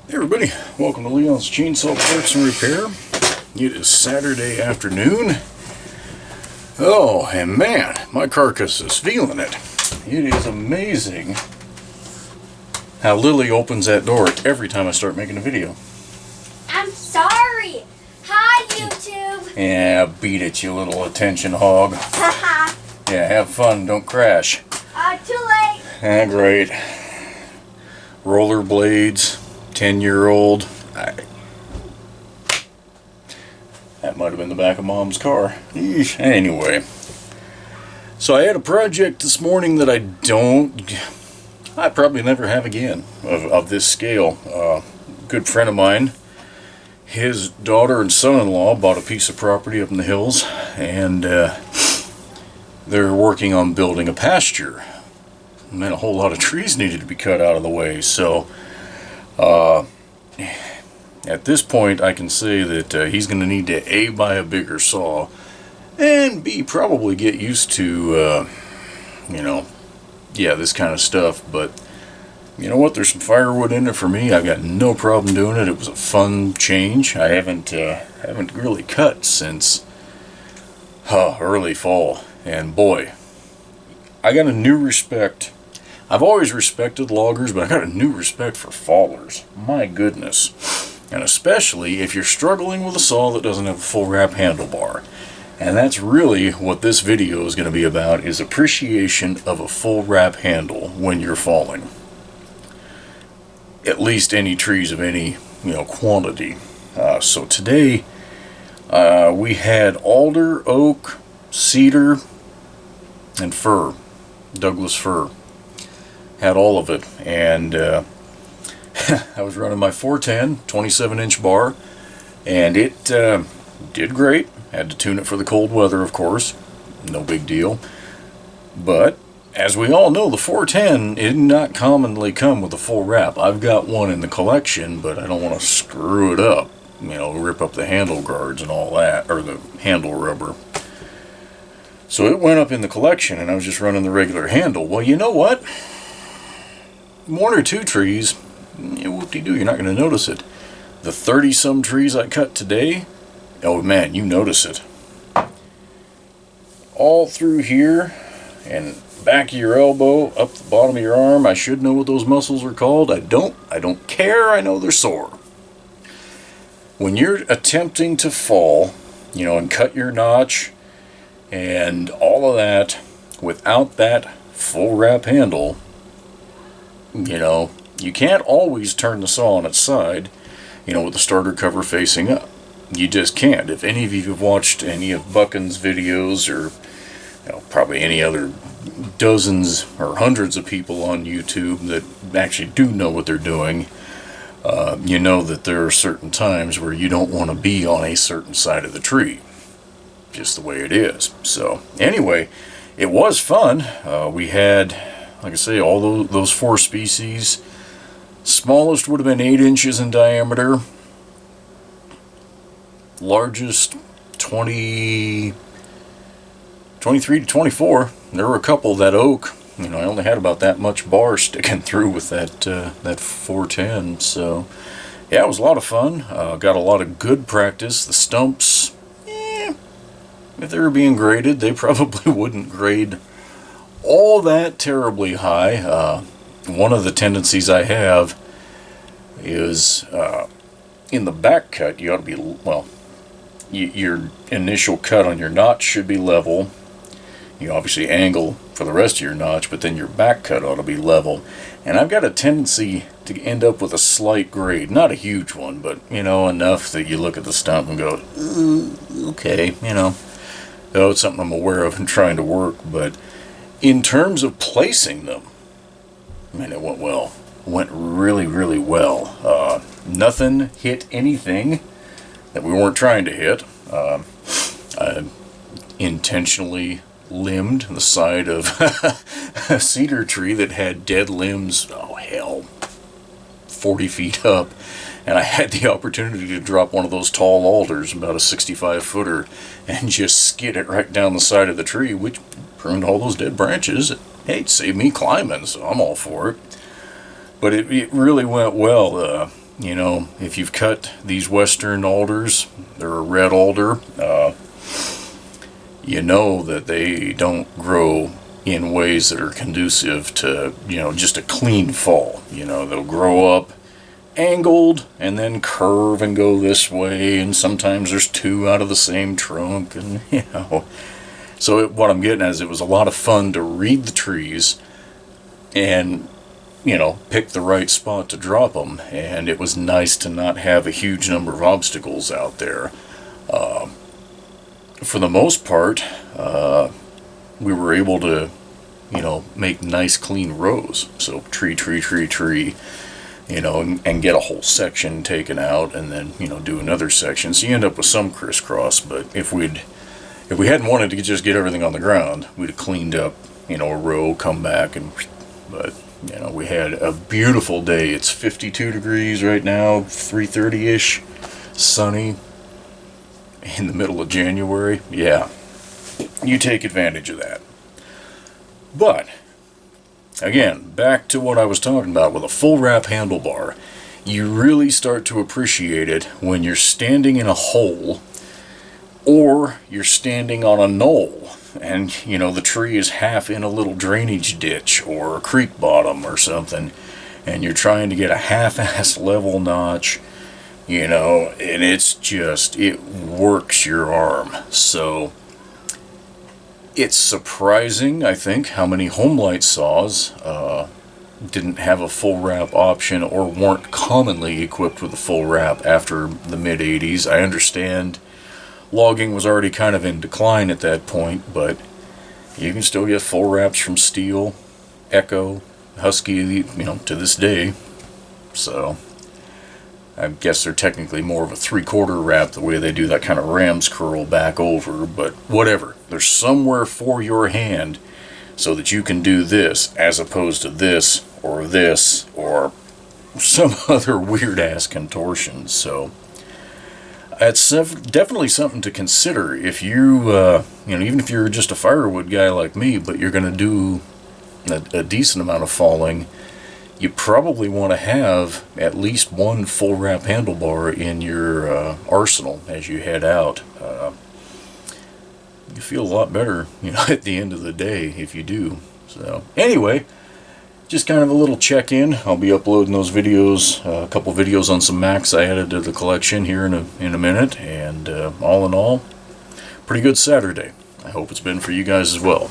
Hey everybody, welcome to Leon's Chainsaw Parts and Repair. It is Saturday afternoon. Oh, and man, my carcass is feeling it. It is amazing how Lily opens that door every time I start making a video. I'm sorry. Hi, YouTube. Yeah, beat it, you little attention hog. Haha. Yeah, have fun, don't crash. Too late. Ah, great. Rollerblades, 10-year-old. That might have been the back of Mom's car. Eesh. Anyway. So I had a project this morning that I probably never have again of this scale. Good friend of mine, his daughter and son-in-law bought a piece of property up in the hills, and they're working on building a pasture. And then a whole lot of trees needed to be cut out of the way. So at this point I can say that he's going to need to A, buy a bigger saw, and B, probably get used to this kind of stuff. But you know what, there's some firewood in it for me. I've got no problem doing it. It was a fun change. I haven't really cut since early fall, and boy, I got a new respect. I've always respected loggers, but I got a new respect for fallers. My goodness. And especially if you're struggling with a saw that doesn't have a full wrap handlebar. And that's really what this video is going to be about, is appreciation of a full wrap handle when you're falling. At least any trees of any quantity. So today we had alder, oak, cedar, and fir. Douglas fir. Had all of it, and I was running my 410 27-inch bar, and it did great. Had to tune it for the cold weather, of course. No big deal. But as we all know, the 410 did not commonly come with a full wrap. I've got one in the collection, but I don't want to screw it up. Rip up the handle guards and all that, or the handle rubber. So it went up in the collection, and I was just running the regular handle. Well, you know what? One or two trees, whoop-de-doo, you're not going to notice it. The 30-some trees I cut today, oh man, you notice it. All through here, and back of your elbow, up the bottom of your arm. I should know what those muscles are called. I don't care. I know they're sore. When you're attempting to fall, and cut your notch, and all of that, without that full wrap handle, you can't always turn the saw on its side, with the starter cover facing up. You just can't. If any of you have watched any of Buckin's videos, or probably any other dozens or hundreds of people on YouTube that actually do know what they're doing, you know that there are certain times where you don't want to be on a certain side of the tree. Just the way it is. So anyway, it was fun. We had, like I say, all those four species. Smallest would have been 8 inches in diameter. Largest 23 to 24. There were a couple that oak. I only had about that much bar sticking through with that 410. So yeah, it was a lot of fun. Got a lot of good practice. The stumps, if they were being graded, they probably wouldn't grade all that terribly high. One of the tendencies I have is in the back cut, you ought to be, your initial cut on your notch should be level. You obviously angle for the rest of your notch, but then your back cut ought to be level. And I've got a tendency to end up with a slight grade. Not a huge one, but, enough that you look at the stump and go, okay, it's something I'm aware of and trying to work. But in terms of placing them, man, it went well. Went really, really well. Nothing hit anything that we weren't trying to hit. I intentionally limbed the side of a cedar tree that had dead limbs, 40 feet up. And I had the opportunity to drop one of those tall alders, about a 65-footer, and just skid it right down the side of the tree, which pruned all those dead branches. Hey, it saved me climbing, so I'm all for it. But it really went well. you know, if you've cut these western alders, they're a red alder, you know that they don't grow in ways that are conducive to, you know, just a clean fall. You know, they'll grow up angled and then curve and go this way, and sometimes there's two out of the same trunk, and you know. So what I'm getting at is it was a lot of fun to read the trees and, you know, pick the right spot to drop them, and it was nice to not have a huge number of obstacles out there. For the most part, we were able to, you know, make nice clean rows. So tree, you know, and get a whole section taken out, and then, you know, do another section. So you end up with some crisscross. But if we hadn't wanted to just get everything on the ground, we'd have cleaned up, you know, a row, come back, and. But you know, we had a beautiful day. It's 52 degrees right now, 3:30-ish, sunny, in the middle of January. Yeah, you take advantage of that. But again, back to what I was talking about with a full wrap handlebar. You really start to appreciate it when you're standing in a hole or you're standing on a knoll and, you know, the tree is half in a little drainage ditch or a creek bottom or something, and you're trying to get a half-ass level notch, you know, and it's just, it works your arm. So it's surprising, I think, how many Homelight saws didn't have a full wrap option or weren't commonly equipped with a full wrap after the mid-80s. I understand logging was already kind of in decline at that point, but you can still get full wraps from Steel, Echo, Husky, you know, to this day. So I guess they're technically more of a 3/4 wrap, the way they do that kind of ram's curl back over, but whatever. There's somewhere for your hand so that you can do this as opposed to this or some other weird ass contortions. So it's definitely something to consider if you, you know, even if you're just a firewood guy like me, but you're going to do a decent amount of falling, you probably want to have at least one full wrap handlebar in your arsenal as you head out. You feel a lot better, you know, at the end of the day if you do. So anyway, just kind of a little check-in. I'll be uploading those videos, a couple videos on some Macs I added to the collection here in a minute, and all in all, pretty good Saturday. I hope it's been for you guys as well.